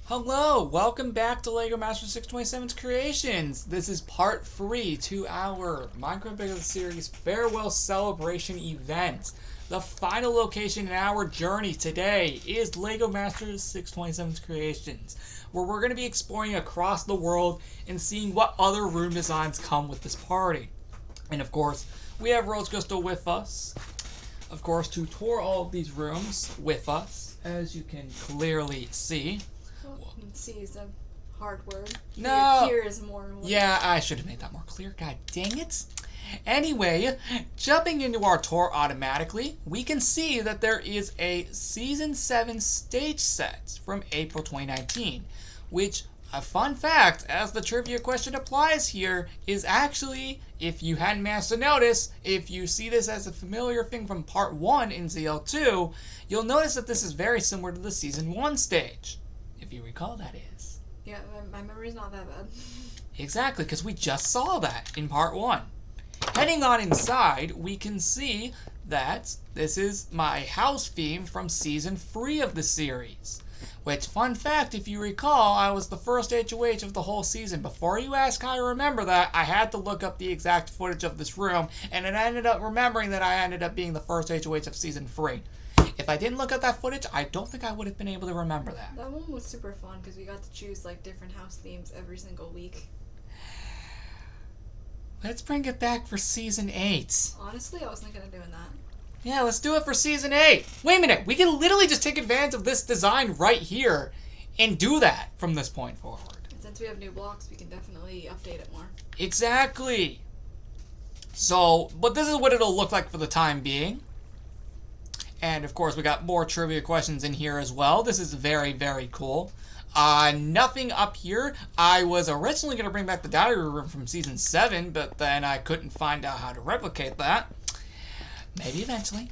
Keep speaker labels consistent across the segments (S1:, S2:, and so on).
S1: Hello, welcome back to Legomaster627's Creations. This is part 3 to our Minecraft Big of the Series Farewell Celebration event. The final location in our journey today is Legomaster627's Creations, where we're going to be exploring across the world and seeing what other room designs come with this party. And of course, we have Rose Crystal with us, of course, to tour all of these rooms with us, as you can clearly see.
S2: See is a hard word.
S1: No.
S2: Here is more.
S1: Yeah, I should have made that more clear. God dang it. Anyway, jumping into our tour automatically, we can see that there is a Season 7 stage set from April 2019, which, a fun fact, as the trivia question applies here, is actually, if you hadn't managed to notice, if you see this as a familiar thing from Part 1 in ZL2, you'll notice that this is very similar to the Season 1 stage. If you recall, that is.
S2: Yeah, my memory's not that bad.
S1: Exactly, because we just saw that in part 1. Heading on inside, we can see that this is my house theme from season 3 of the series. Which, fun fact, if you recall, I was the first HOH of the whole season. Before you ask how I remember that, I had to look up the exact footage of this room, and it ended up remembering that I ended up being the first HOH of season 3. If I didn't look at that footage, I don't think I would have been able to remember that.
S2: That one was super fun because we got to choose like different house themes every single week.
S1: Let's bring it back for season 8.
S2: Honestly, I was thinking of doing that.
S1: Yeah, let's do it for season 8. Wait a minute, we can literally just take advantage of this design right here and do that from this point forward.
S2: And since we have new blocks, we can definitely update it more.
S1: Exactly. So, but this is what it'll look like for the time being. And of course, we got more trivia questions in here as well. This is very, very cool. Nothing up here. I was originally going to bring back the diary room from season 7, but then I couldn't find out how to replicate that. Maybe eventually.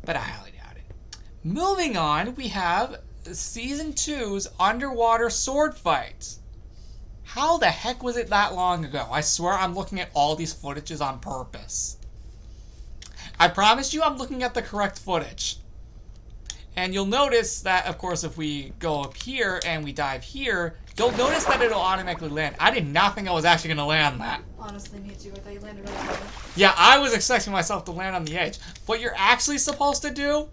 S1: But I highly doubt it. Moving on, we have season 2's underwater sword fight. How the heck was it that long ago? I swear I'm looking at all these footages on purpose. I promise you I'm looking at the correct footage. And you'll notice that, of course, if we go up here and we dive here, you'll notice that it'll automatically land. I did not think I was actually going to land that.
S2: Honestly, me too. I thought you landed on the edge.
S1: Yeah, I was expecting myself to land on the edge. What you're actually supposed to do,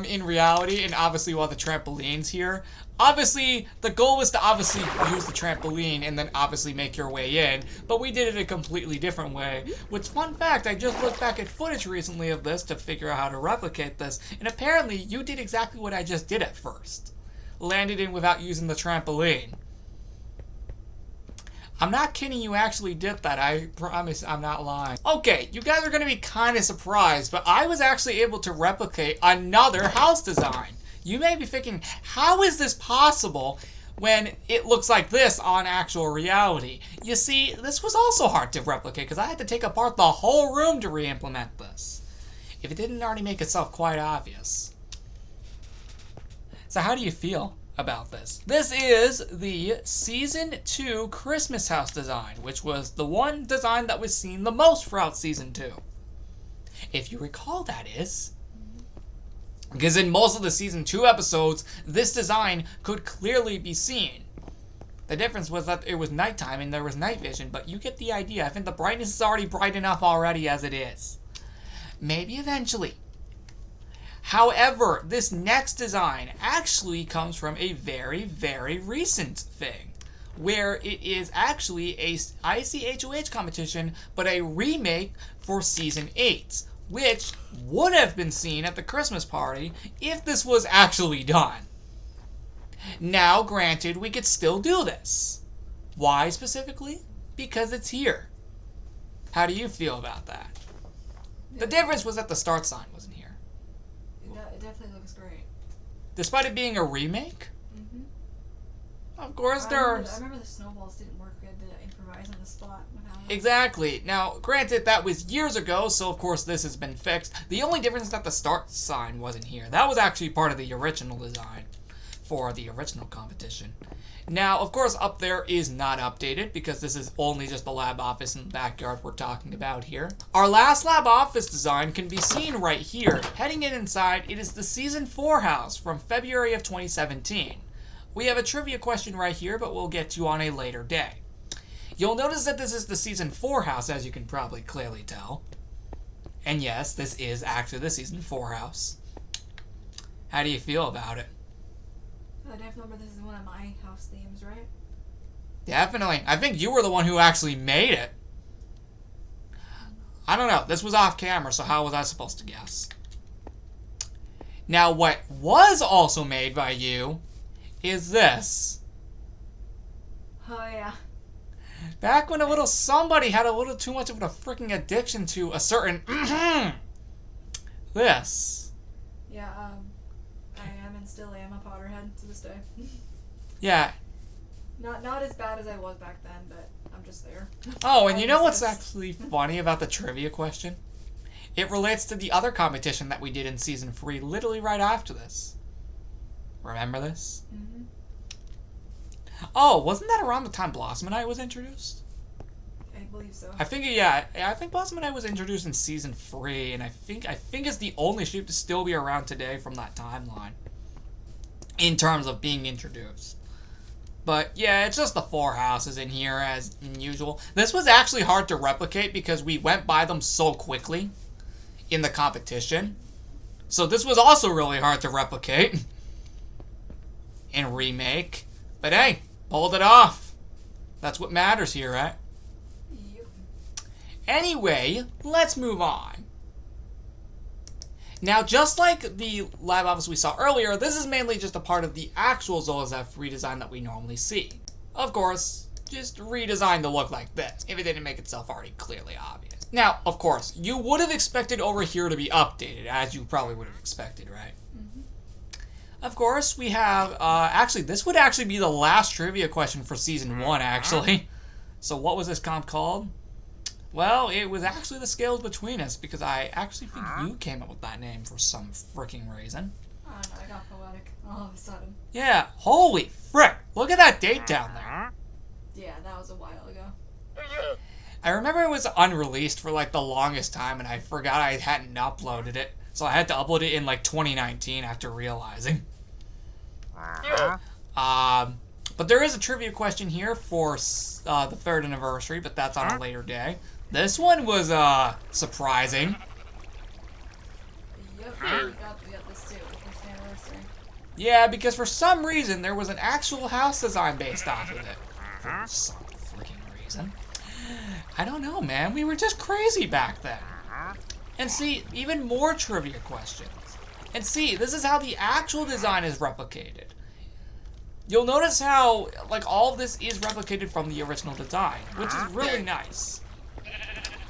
S1: in reality, and obviously while the trampoline's here, obviously, the goal was to obviously use the trampoline and then obviously make your way in, but we did it a completely different way. Which, fun fact, I just looked back at footage recently of this to figure out how to replicate this, and apparently you did exactly what I just did at first. Landed in without using the trampoline. I'm not kidding, you actually did that. I promise I'm not lying. Okay, you guys are going to be kind of surprised, but I was actually able to replicate another house design. You may be thinking, how is this possible when it looks like this on actual reality? You see, this was also hard to replicate because I had to take apart the whole room to re-implement this. If it didn't already make itself quite obvious. So how do you feel about this? This is the Season 2 Christmas house design, which was the one design that was seen the most throughout Season 2. If you recall, that is. Because in most of the Season 2 episodes, this design could clearly be seen. The difference was that it was nighttime and there was night vision, but you get the idea. I think the brightness is already bright enough already as it is. Maybe eventually. However, this next design actually comes from a very, very recent thing, where it is actually a ICHOH competition, but a remake for Season 8. Which would have been seen at the Christmas party if this was actually done. Now, granted, we could still do this. Why specifically? Because it's here. How do you feel about that? The difference was that the start sign wasn't here.
S2: It definitely looks great.
S1: Despite it being a remake?
S2: Mm-hmm.
S1: Of course,
S2: I remember the snowballs didn't work. We had to improvise on the spot.
S1: Exactly. Now, granted, that was years ago, so of course this has been fixed. The only difference is that the start sign wasn't here. That was actually part of the original design. for the original competition. Now, of course, up there is not updated because this is only just the lab office in the backyard we're talking about here. Our last lab office design can be seen right here. Heading in inside, it is the Season 4 house from February of 2017. We have a trivia question right here, but we'll get to on a later day. You'll notice that this is the Season 4 house, as you can probably clearly tell. And yes, this is actually the Season 4 house. How do you feel about it?
S2: I definitely remember this is one of my house themes, right?
S1: Definitely. I think you were the one who actually made it. I don't know. This was off camera, so how was I supposed to guess? Now, what was also made by you is this.
S2: Oh, yeah.
S1: Back when a little somebody had a little too much of a freaking addiction to a certain this.
S2: Yeah, I am and still am a Potterhead to this day.
S1: Yeah.
S2: Not as bad as I was back then, but I'm just there.
S1: Oh, and you know what's actually funny about the trivia question? It relates to the other competition that we did in Season 3 literally right after this. Remember this?
S2: Mm-hmm.
S1: Oh, wasn't that around the time Blossom and I was introduced?
S2: I believe so.
S1: I think Blossom and I was introduced in Season 3, and I think it's the only ship to still be around today from that timeline. In terms of being introduced. But yeah, it's just the 4 houses in here as usual. This was actually hard to replicate because we went by them so quickly in the competition. So this was also really hard to replicate and remake. But hey, pulled it off. That's what matters here, right?
S2: Yep.
S1: Anyway, let's move on. Now, just like the lab office we saw earlier, this is mainly just a part of the actual Zolazef redesign that we normally see. Of course, just redesigned to look like this, if it didn't make itself already clearly obvious. Now, of course, you would have expected over here to be updated, as you probably would have expected, right?
S2: Mm-hmm.
S1: Of course, we have, actually, this would actually be the last trivia question for Season 1, actually. So what was this comp called? Well, it was actually the Scales Between Us, because I actually think you came up with that name for some freaking reason.
S2: I don't know, I got poetic all of a sudden.
S1: Yeah, holy frick! Look at that date down there.
S2: Yeah, that was a while ago.
S1: I remember it was unreleased for like the longest time, and I forgot I hadn't uploaded it. So I had to upload it in like 2019 after realizing. But there is a trivia question here for the 3rd anniversary, but that's on a later day. This one was surprising.
S2: Yep, we got this too, the 1st anniversary.
S1: Yeah, because for some reason there was an actual house design based off of it. For some freaking reason. I don't know, man. We were just crazy back then. And see, even more trivia questions. And see, this is how the actual design is replicated. You'll notice how, like, all of this is replicated from the original design, which is really nice.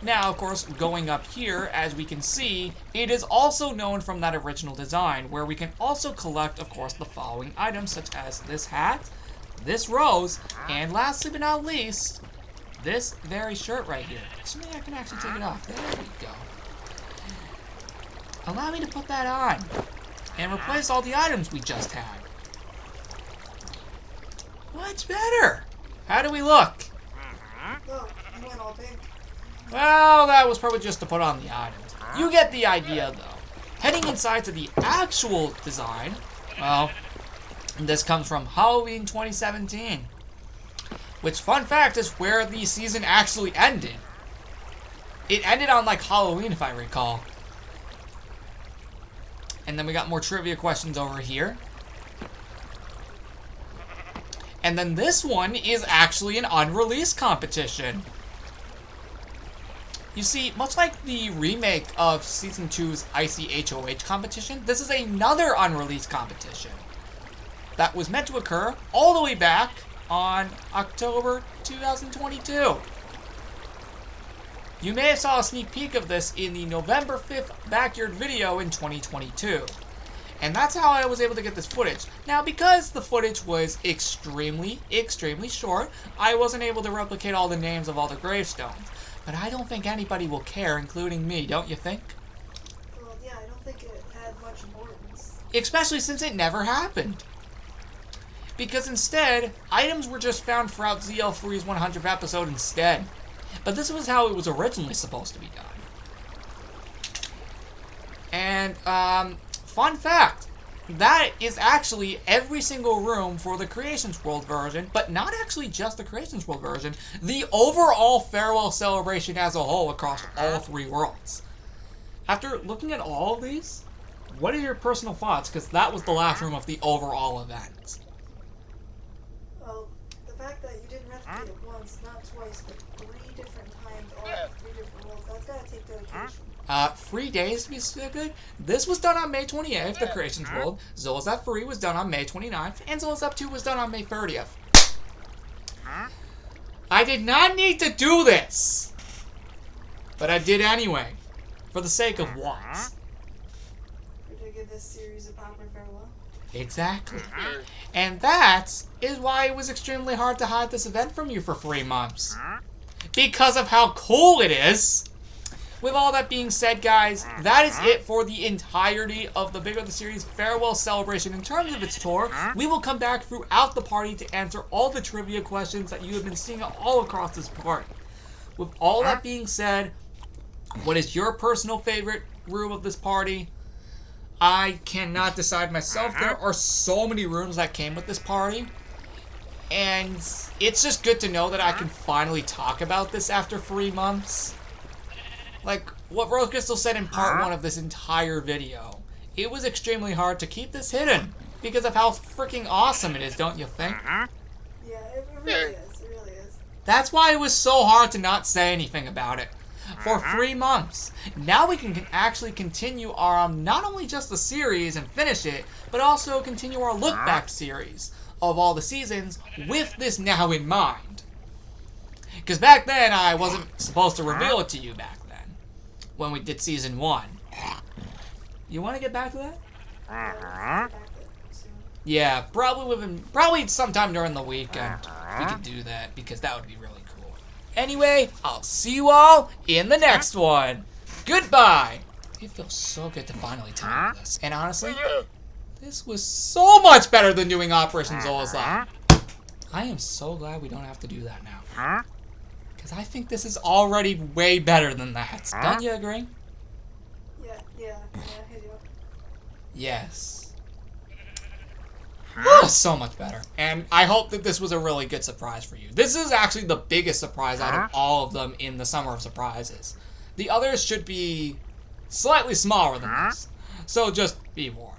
S1: Now, of course, going up here, as we can see, it is also known from that original design, where we can also collect, of course, the following items, such as this hat, this rose, and lastly but not least, this very shirt right here. Assuming I can actually take it off. There we go. Allow me to put that on, and replace all the items we just had. Much better. How do we look?
S2: Oh, you went all pink.
S1: Well, that was probably just to put on the items. You get the idea, though. Heading inside to the actual design, well, this comes from Halloween 2017. Which, fun fact, is where the season actually ended. It ended on, like, Halloween, if I recall. And then we got more trivia questions over here. And then this one is actually an unreleased competition. You see, much like the remake of Season 2's Icy HOH competition, this is another unreleased competition that was meant to occur all the way back on October 2022. You may have saw a sneak peek of this in the November 5th backyard video in 2022. And that's how I was able to get this footage. Now, because the footage was extremely short, I wasn't able to replicate all the names of all the gravestones. But I don't think anybody will care, including me, don't you think?
S2: Well, yeah, I don't think it had much importance.
S1: Especially since it never happened. because instead, items were just found throughout ZL3's 100th episode instead. But this was how it was originally supposed to be done. And, fun fact, that is actually every single room for the Creations World version, but not actually just the Creations World version, the overall farewell celebration as a whole across all 3 worlds. After looking at all of these, what are your personal thoughts? Because that was the last room of the overall event.
S2: Well, the fact that you didn't replicate it once, not twice, but 3 different times, all 3 different worlds, that's gotta take dedication.
S1: 3 days to be specific. This was done on May 28th, the Creations World. Zola's F3 was done on May 29th, and Zola's F2 was done on May 30th. I did not need to do this, but I did anyway, for the sake of what?
S2: We're to give this series a proper farewell.
S1: Exactly. And that is why it was extremely hard to hide this event from you for 3 months. Because of how cool it is. With all that being said, guys, that is it for the entirety of the Bigger the Series farewell celebration in terms of its tour. We will come back throughout the party to answer all the trivia questions that you have been seeing all across this party. With all that being said, what is your personal favorite room of this party? I cannot decide myself. There are so many rooms that came with this party. And it's just good to know that I can finally talk about this after 3 months. Like what Rose Crystal said in part 1 of this entire video. It was extremely hard to keep this hidden because of how freaking awesome it is, don't you think?
S2: Yeah, it really is. It really is.
S1: That's why it was so hard to not say anything about it. For 3 months. Now we can actually continue our, not only just the series and finish it, but also continue our look-back series of all the seasons with this now in mind. Because back then, I wasn't supposed to reveal it to you back then, when we did Season 1. You want to get back to that? Yeah, probably sometime during the weekend we could do that, because that would be really cool. Anyway, I'll see you all in the next one. Goodbye! It feels so good to finally tell you this. And honestly, this was so much better than doing Operation Zola's Lab. I am so glad we don't have to do that now. Because I think this is already way better than that. Don't you agree?
S2: Yeah, I do.
S1: Yes. Oh, so much better. And I hope that this was a really good surprise for you. This is actually the biggest surprise out of all of them in the Summer of Surprises. The others should be slightly smaller than this. So just be warned.